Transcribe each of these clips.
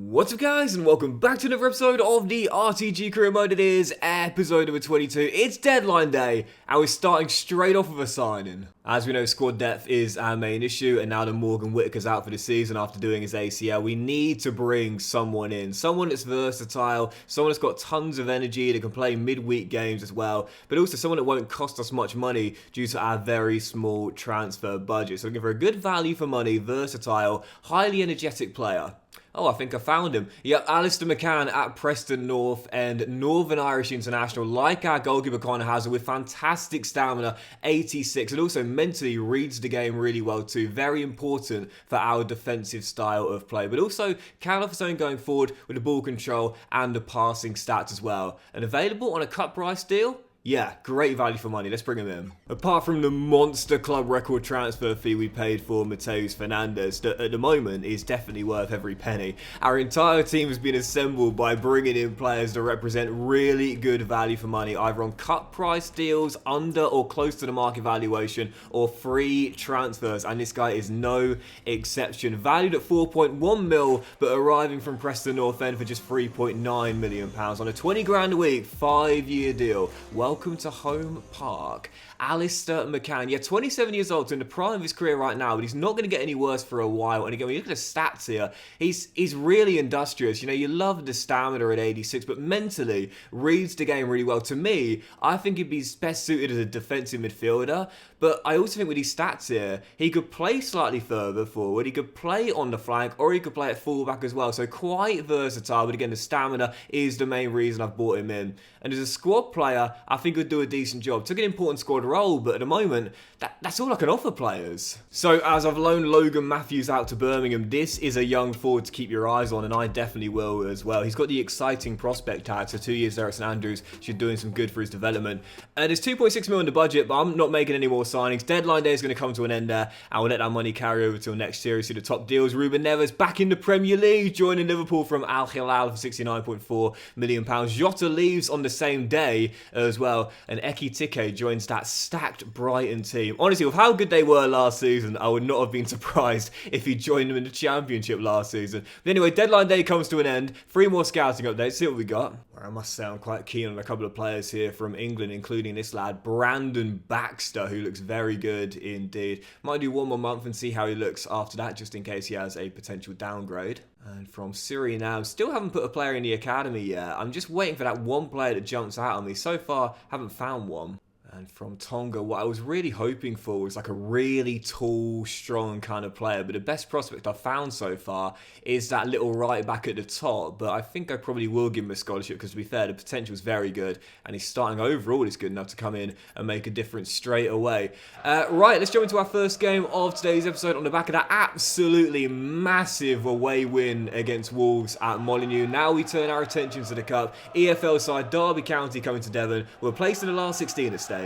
What's up guys, and welcome back to another episode of the RTG career mode. It is episode number 22. It's deadline day, and we're starting straight off with a signing. As we know, squad depth is our main issue, and now that Morgan Whitaker's out for the season after doing his ACL, we need to bring someone in. Someone that's versatile, someone that's got tons of energy, that can play midweek games as well, but also someone that won't cost us much money due to our very small transfer budget. So looking for a good value for money, versatile, highly energetic player. Oh, I think I found him. Yep, Alistair McCann at Preston North and Northern Irish International, like our goalkeeper Conor Hazard, with fantastic stamina, 86, and also mentally reads the game really well too. Very important for our defensive style of play, but also can offer something going forward with the ball control and the passing stats as well. And available on a cut price deal? Yeah, great value for money. Let's bring him in. Apart from the monster club record transfer fee we paid for Mateus Fernandes, that at the moment is definitely worth every penny, our entire team has been assembled by bringing in players that represent really good value for money, either on cut price deals, under or close to the market valuation, or free transfers, and this guy is no exception. Valued at 4.1 mil, but arriving from Preston North End for just £3.9 million on a 20 grand a week, 5-year deal. Welcome to Home Park. Alistair McCann, yeah, 27 years old, in the prime of his career right now, but he's not going to get any worse for a while. And again, when you look at the stats here, he's really industrious. You know, you love the stamina at 86, but mentally reads the game really well. To me, I think he'd be best suited as a defensive midfielder, but I also think with these stats here, he could play slightly further forward, he could play on the flank, or he could play at fullback as well. So quite versatile, but again, the stamina is the main reason I've brought him in. And as a squad player, I think he'll do a decent job. Took an important squad role, but at the moment, that's all I can offer players. So as I've loaned Logan Matthews out to Birmingham, this is a young forward to keep your eyes on, and I definitely will as well. He's got the exciting prospect tag, so 2 years there at St Andrews, should doing some good for his development. And there's 2.6 million in the budget, but I'm not making any more signings. Deadline day is going to come to an end there, and we'll let that money carry over till next year. You see the top deals. Ruben Neves back in the Premier League, joining Liverpool from Al Hilal for £69.4 million. Jota leaves on the same day as well, and Eki Tike joins that stacked Brighton team. Honestly, with how good they were last season, I would not have been surprised if he joined them in the Championship last season. But anyway, deadline day comes to an end. 3 more scouting updates. See what we got. I must say I'm quite keen on a couple of players here from England, including this lad, Brandon Baxter, who looks very good indeed. Might do 1 more month and see how he looks after that, just in case he has a potential downgrade. And from Suriname, still haven't put a player in the academy yet. I'm just waiting for that one player that jumps out on me. So far, haven't found one. And from Tonga, what I was really hoping for was like a really tall, strong kind of player. But the best prospect I've found so far is that little right back at the top. But I think I probably will give him a scholarship because, to be fair, the potential is very good. And his starting overall is good enough to come in and make a difference straight away. Right, let's jump into our first game of today's episode on the back of that absolutely massive away win against Wolves at Molineux. Now we turn our attention to the Cup. EFL side Derby County coming to Devon. We're placed in the last 16 at stake.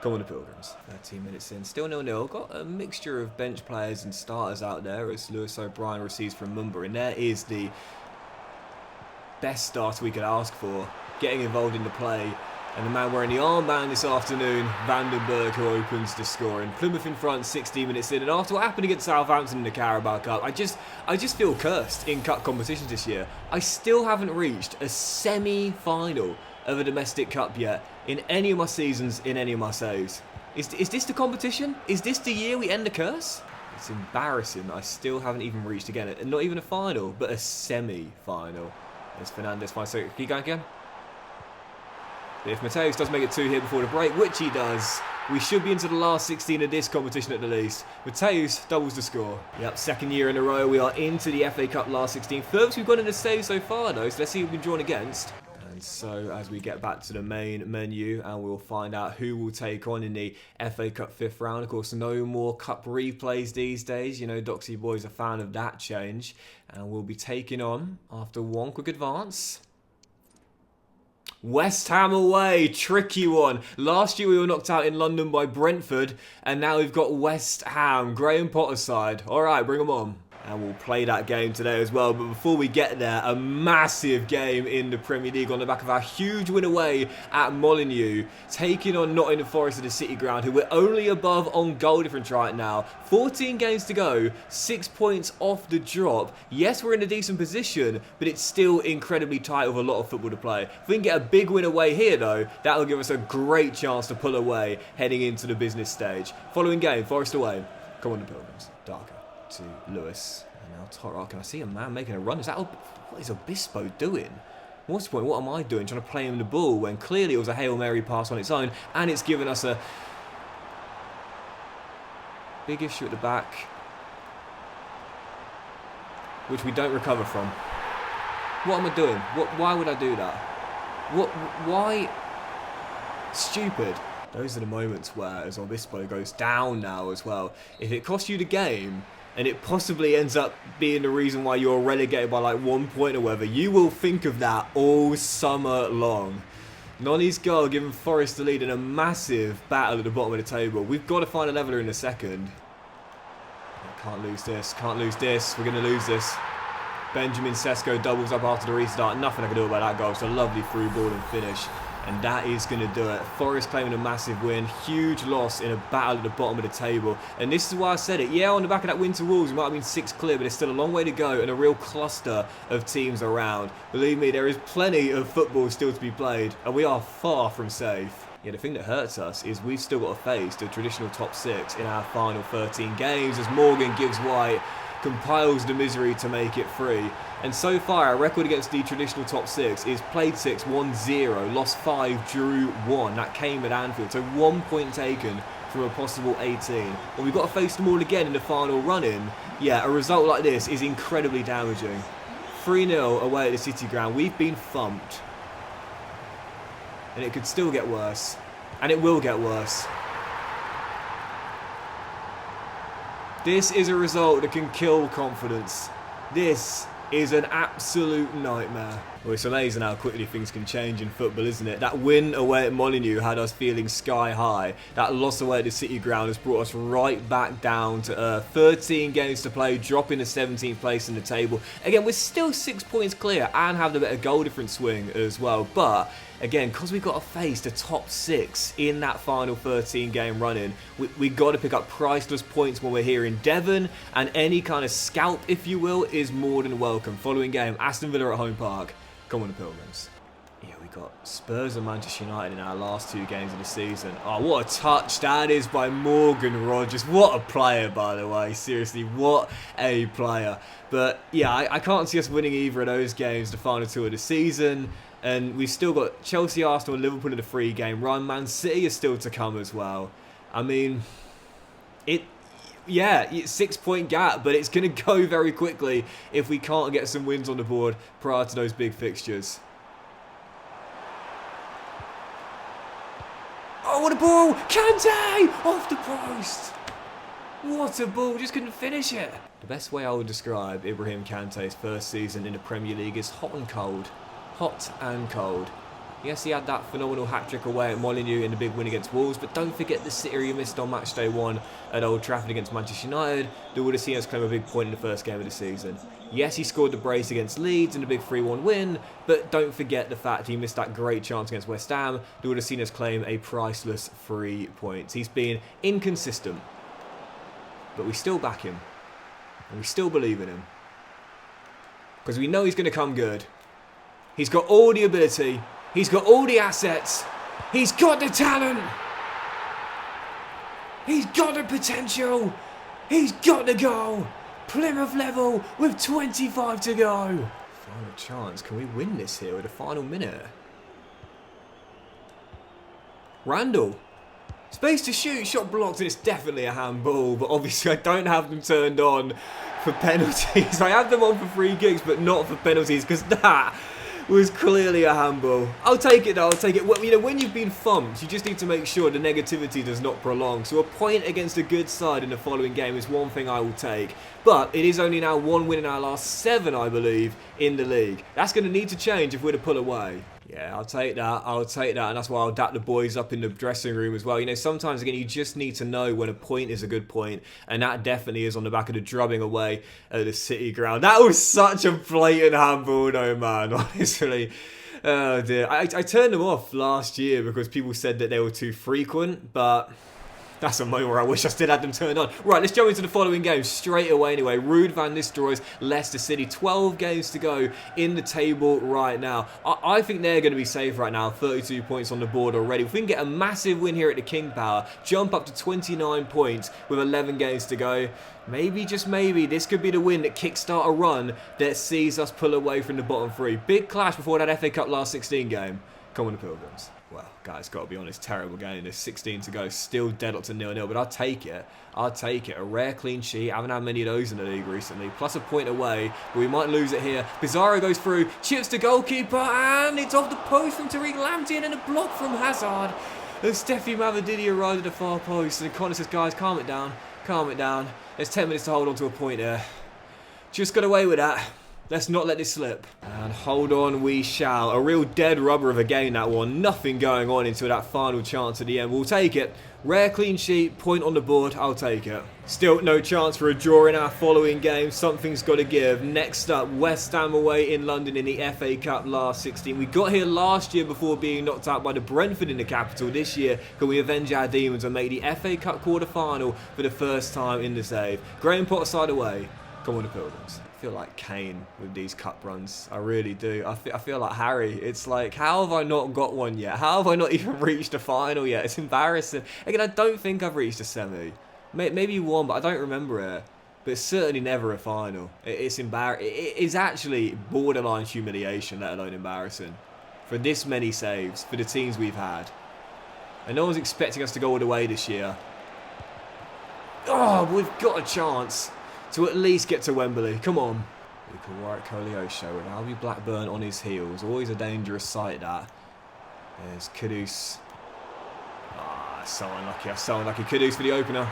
Come on the Pilgrims. 13 minutes in, still 0-0. Got a mixture of bench players and starters out there as Lewis O'Brien receives from Mumba. And there is the best starter we could ask for, getting involved in the play. And the man wearing the armband this afternoon, Vandenberg, who opens the scoring. Plymouth in front, 16 minutes in. And after what happened against Southampton in the Carabao Cup, I just feel cursed in cup competitions this year. I still haven't reached a semi-final of a domestic cup yet in any of my seasons, in any of my saves. Is this the competition? Is this the year we end the curse? It's embarrassing that I still haven't even reached again, not even a final, but a semi-final. As Fernandes finds, so keep going again. But if Mateus does make it 2 here before the break, which he does, we should be into the last 16 of this competition at the least. Mateus doubles the score. Yep, 2nd year in a row, we are into the FA Cup last 16. Furthest we've got in the save so far though, so let's see who we've been drawn against. So as we get back to the main menu, and we'll find out who will take on in the FA Cup 5th round. Of course, no more cup replays these days. You know, Doxy Boy's a fan of that change. And we'll be taking on, after 1 quick advance, West Ham away, tricky one. Last year we were knocked out in London by Brentford, and now we've got West Ham, Graham Potter's side. All right, bring them on. And we'll play that game today as well. But before we get there, a massive game in the Premier League on the back of our huge win away at Molineux, taking on Nottingham Forest at the City Ground, who we're only above on goal difference right now. 14 games to go, 6 points off the drop. Yes, we're in a decent position, but it's still incredibly tight with a lot of football to play. If we can get a big win away here, though, that will give us a great chance to pull away heading into the business stage. Following game, Forest away. Come on, the Pilgrims. Darker to Lewis, and now Torra. Can I see a man making a run? Is that what is Obispo doing? What's the point? What am I doing? Trying to play him the ball when clearly it was a Hail Mary pass on its own, and it's given us a big issue at the back, which we don't recover from. What am I doing? Why would I do that? Why? Stupid. Those are the moments where, as Obispo goes down now as well, if it costs you the game, and it possibly ends up being the reason why you're relegated by like 1 point or whatever, you will think of that all summer long. Nonny's goal giving Forest the lead in a massive battle at the bottom of the table. We've got to find a leveller in a second. Can't lose this, can't lose this, we're going to lose this. Benjamin Sesko doubles up after the restart. Nothing I can do about that goal. It's a lovely through ball and finish. And that is going to do it. Forest claiming a massive win. Huge loss in a battle at the bottom of the table. And this is why I said it. Yeah, on the back of that win to Wolves, we might have been 6 clear, but it's still a long way to go and a real cluster of teams around. Believe me, there is plenty of football still to be played, and we are far from safe. Yeah, the thing that hurts us is we've still got to face the traditional top 6 in our final 13 games as Morgan Gibbs White compiles the misery to make it free. And so far, our record against the traditional top 6 is played 6, won 0, lost 5, drew 1. That came at Anfield, so 1 point taken from a possible 18. Well, we've got to face them all again in the final run-in. Yeah, a result like this is incredibly damaging. 3-0 away at the City Ground. We've been thumped. And it could still get worse. And it will get worse. This is a result that can kill confidence. This is an absolute nightmare. Well, it's amazing how quickly things can change in football, isn't it? That win away at Molineux had us feeling sky high. That loss away at the City Ground has brought us right back down to earth. 13 games to play, dropping to 17th place in the table. Again, we're still 6 points clear and have the better goal difference swing as well. But again, because we've got to face the top 6 in that final 13 game run-in, we got to pick up priceless points when we're here in Devon, and any kind of scalp, if you will, is more than welcome. Following game, Aston Villa at home park. Come on, the Pilgrims. Yeah, we got Spurs and Manchester United in our last 2 games of the season. Oh, what a touch that is by Morgan Rogers. What a player, by the way. Seriously, what a player. But yeah, I can't see us winning either of those games, the final 2 of the season. And we've still got Chelsea, Arsenal and Liverpool in the 3-game run. Man City is still to come as well. I mean, yeah, 6 point gap, but it's going to go very quickly if we can't get some wins on the board prior to those big fixtures. Oh, what a ball! Kante! Off the post! What a ball, just couldn't finish it. The best way I would describe Ibrahim Kante's first season in the Premier League is hot and cold. Hot and cold. Yes, he had that phenomenal hat-trick away at Molineux in the big win against Wolves, but don't forget the City he missed on match day 1 at Old Trafford against Manchester United that would have seen us claim a big point in the first game of the season. Yes, he scored the brace against Leeds in the big 3-1 win, but don't forget the fact he missed that great chance against West Ham that would have seen us claim a priceless 3 points. He's been inconsistent, but we still back him, and we still believe in him, because we know he's going to come good. He's got all the ability. He's got all the assets. He's got the talent. He's got the potential. He's got the goal. Plymouth level with 25 to go. Final chance. Can we win this here with the final minute? Randall. Space to shoot. Shot blocked, and it's definitely a handball. But obviously I don't have them turned on for penalties. I have them on for free kicks, but not for penalties, because that was clearly a handball. I'll take it though, I'll take it. Well, you know, when you've been thumped, you just need to make sure the negativity does not prolong. So a point against a good side in the following game is one thing I will take. But it is only now 1 win in our last 7, I believe, in the league. That's going to need to change if we're to pull away. Yeah, Yeah, I'll take that. I'll take that. And that's why I'll dap the boys up in the dressing room as well. You know, sometimes, again, you just need to know when a point is a good point. And that definitely is on the back of the drubbing away at the City ground. That was such a blatant handball, though, man. Honestly. Oh, dear. I turned them off last year because people said that they were too frequent. But that's a moment where I wish I still had them turned on. Right, let's jump into the following game straight away anyway. Ruud van Nistelrooy's Leicester City. 12 games to go in the table right now. I think they're going to be safe right now. 32 points on the board already. If we can get a massive win here at the King Power, jump up to 29 points with 11 games to go, maybe, just maybe, this could be the win that kickstart a run that sees us pull away from the bottom three. Big clash before that FA Cup last 16 game. Come on, the Pilgrims. Well, guys, got to be honest, terrible game. There's 16 to go, still dead up to 0-0, but I'll take it. I'll take it. A rare clean sheet. I haven't had many of those in the league recently. Plus a point away, but we might lose it here. Pizarro goes through, chips to goalkeeper, and it's off the post from Tariq Lamptey, and a block from Hazard. And Steffi Mavididi arrived at the far post, and Connor says, guys, calm it down. Calm it down. There's 10 minutes to hold on to a point here. Just got away with that. Let's not let this slip. And hold on we shall. A real dead rubber of a game, that one. Nothing going on until that final chance at the end. We'll take it. Rare clean sheet, point on the board. I'll take it. Still no chance for a draw in our following game. Something's got to give. Next up, West Ham away in London in the FA Cup last 16. We got here last year before being knocked out by the Brentford in the capital. This year, can we avenge our demons and make the FA Cup quarter-final for the first time in the save? Graham Potter side away. Come on, the Pilgrims. I feel like Kane with these cup runs. I really do. I feel like Harry. It's like, how have I not got one yet? How have I not even reached a final yet? It's embarrassing. Again, I don't think I've reached a semi. Maybe one, but I don't remember it. But it's certainly never a final. It's embarrassing. It is actually borderline humiliation, let alone embarrassing. For this many saves, for the teams we've had. And no one's expecting us to go all the way this year. Oh, we've got a chance to at least get to Wembley. Come on. Luka Warwick Koleosho with Albi Blackburn on his heels. Always a dangerous sight, that. There's Kudus. Ah, so unlucky. So unlucky. Kudus for the opener.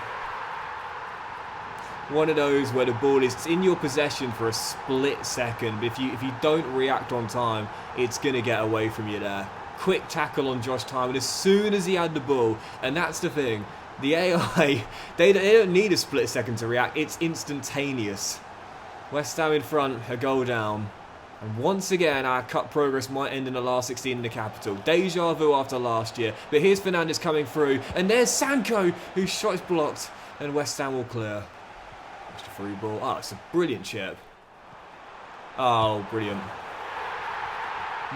One of those where the ball is in your possession for a split second. But if you don't react on time, it's going to get away from you there. Quick tackle on Josh Tymon as soon as he had the ball. And that's the thing. The AI, they don't need a split second to react. It's instantaneous. West Ham in front, a goal down. And once again, our cup progress might end in the last 16 in the capital. Deja vu after last year. But here's Fernandes coming through. And there's Sancho, whose shot is blocked. And West Ham will clear. Just a free ball. Oh, it's a brilliant chip. Oh, brilliant.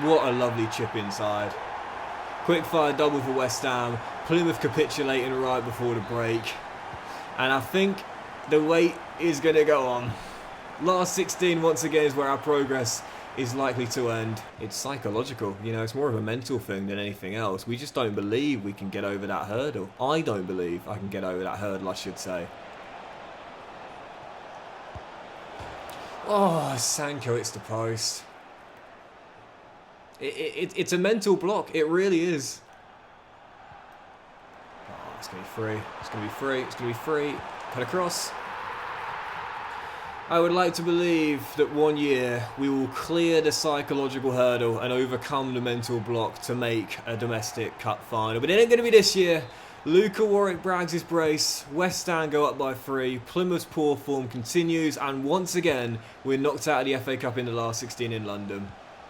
What a lovely chip inside. Quick fire double for West Ham. Plymouth capitulating right before the break. And I think the wait is going to go on. Last 16 once again is where our progress is likely to end. It's psychological, you know, it's more of a mental thing than anything else. We just don't believe we can get over that hurdle. I don't believe I can get over that hurdle, I should say. Oh, Sancho hits the post. It's a mental block, it really is. Oh, it's going to be free. It's going to be free. It's going to be free. Cut across. I would like to believe that one year we will clear the psychological hurdle and overcome the mental block to make a domestic cup final. But it ain't going to be this year. Luka Warwick brags his brace. West Ham go up by 3. Plymouth's poor form continues. And once again, we're knocked out of the FA Cup in the last 16 in London.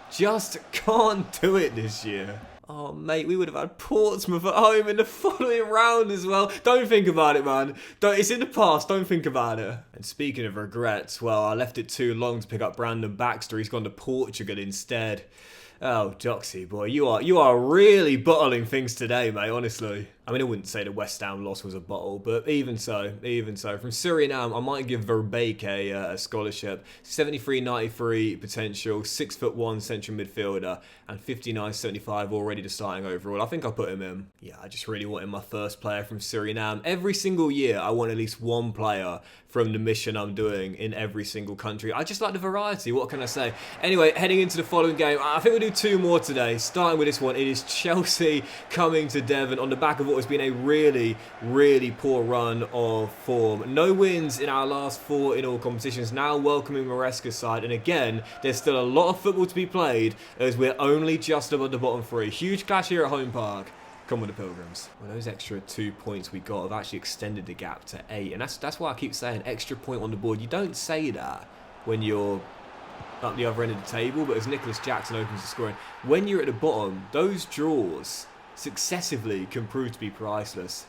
Just can't do it this year. Oh, mate, we would have had Portsmouth at home in the following round as well. Don't think about it, man. It's in the past. Don't think about it. And speaking of regrets, well, I left it too long to pick up Brandon Baxter. He's gone to Portugal instead. Oh, Doxy, boy, you are really bottling things today, mate, honestly. I mean, I wouldn't say the West Ham loss was a bottle, but even so. From Suriname, I might give Verbeek a scholarship. 73-93 potential, 6'1" central midfielder, and 59-75 already to starting overall. I think I'll put him in. Yeah, I just really wanted my first player from Suriname. Every single year, I want at least one player from the mission I'm doing in every single country. I just like the variety, what can I say? Anyway, heading into the following game, I think we'll do 2 more today. Starting with this one, it is Chelsea coming to Devon on the back of what has been a really, really poor run of form. No wins in our last 4 in all competitions. Now welcoming Maresca's side, and again, there's still a lot of football to be played as we're only just above the bottom 3. Huge clash here at Home Park. Come on, the Pilgrims. Well, those extra 2 points we got have actually extended the gap to 8, and that's why I keep saying extra point on the board. You don't say that when you're up the other end of the table, but as Nicholas Jackson opens the scoring, when you're at the bottom, those draws successively can prove to be priceless.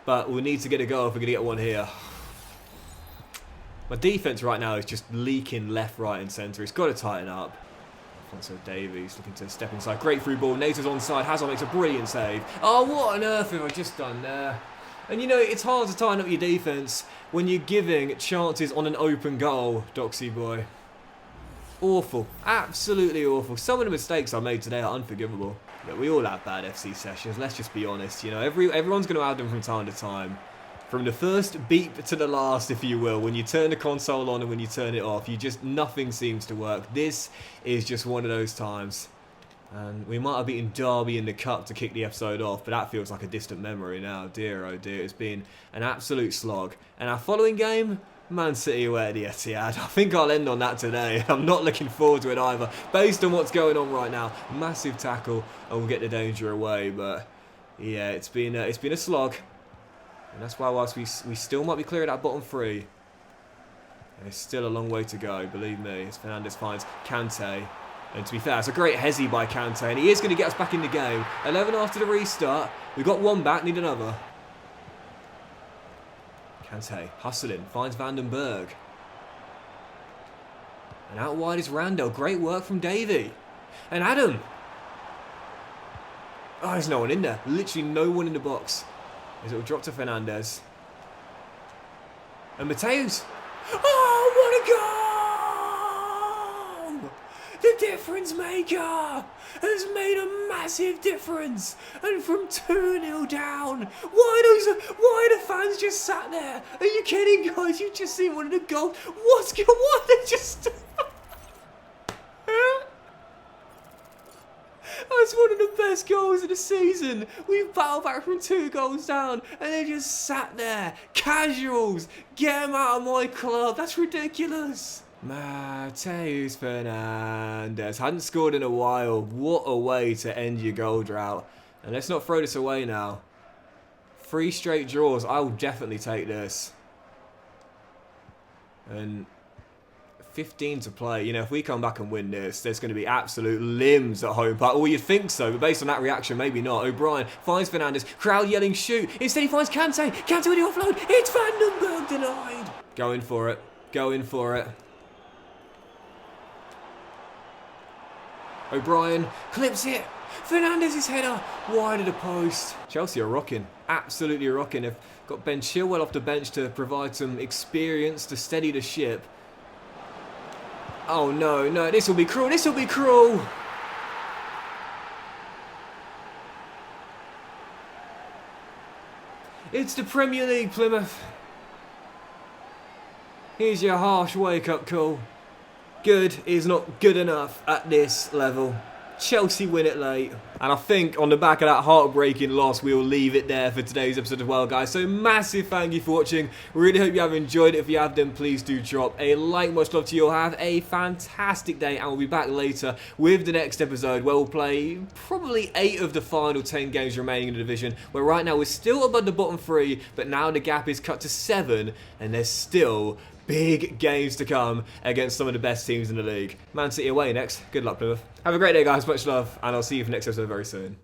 But we'll need to get a goal if we're going to get one here. My defence right now is just leaking left, right and centre. It's got to tighten up. Alfonso Davies looking to step inside. Great through ball. Nature's onside. Hazard makes a brilliant save. Oh, what on earth have I just done there? And you know, it's hard to tighten up your defence when you're giving chances on an open goal, Doxy boy. Awful. Absolutely awful. Some of the mistakes I made today are unforgivable. Yeah, we all have bad FC sessions, let's just be honest. You know, everyone's going to have them from time to time. From the first beep to the last, if you will. When you turn the console on and when you turn it off, nothing seems to work. This is just one of those times. And we might have beaten Derby in the cup to kick the episode off, but that feels like a distant memory now. Dear, oh dear, it's been an absolute slog. And our following game, Man City away at the Etihad. I think I'll end on that today. I'm not looking forward to it either, based on what's going on right now. Massive tackle, and we'll get the danger away. But yeah, it's been a slog, and that's why whilst we still might be clear of that bottom 3, there's still a long way to go. Believe me, as Fernandes finds Kante. And to be fair, it's a great hezzy by Kante, and he is going to get us back in the game. 11 after the restart. We've got 1 back, need another. Kante, hustling, finds Vandenberg. And out wide is Randall. Great work from Davey. And Adam. Oh, there's no one in there. Literally no one in the box. As it will drop to Fernandes. And Mateus. Oh, what a goal! The difference maker has made a massive difference, and from 2-0 down, why are the fans just sat there? Are you kidding, guys? You've just seen one of the goals. What? They just... That's one of the best goals of the season. We've battled back from 2 goals down, and they just sat there. Casuals, get them out of my club. That's ridiculous. Mateus Fernandes hadn't scored in a while. What a way to end your goal drought. And let's not throw this away now. 3 straight draws. I will definitely take this. And 15 to play. You know, if we come back and win this, there's going to be absolute limbs at Home Park. Well, you'd think so, but based on that reaction, maybe not. O'Brien finds Fernandes. Crowd yelling shoot. Instead he finds Kante. Kante with the offload. It's Vandenberg denied. Going for it. Going for it. O'Brien clips it. Fernandes' header wide of the post. Chelsea are rocking. Absolutely rocking. They've got Ben Chilwell off the bench to provide some experience to steady the ship. Oh no, no, this will be cruel. This will be cruel. It's the Premier League, Plymouth. Here's your harsh wake-up call. Good is not good enough at this level. Chelsea win it late. And I think on the back of that heartbreaking loss, we will leave it there for today's episode as well, guys. So massive thank you for watching. Really hope you have enjoyed it. If you have, then please do drop a like. Much love to you all. Have a fantastic day, and we'll be back later with the next episode where we'll play probably 8 of the final 10 games remaining in the division, where right now we're still above the bottom 3, but now the gap is cut to 7, and there's still big games to come against some of the best teams in the league. Man City away next. Good luck, Plymouth. Have a great day, guys. Much love, and I'll see you for the next episode very soon.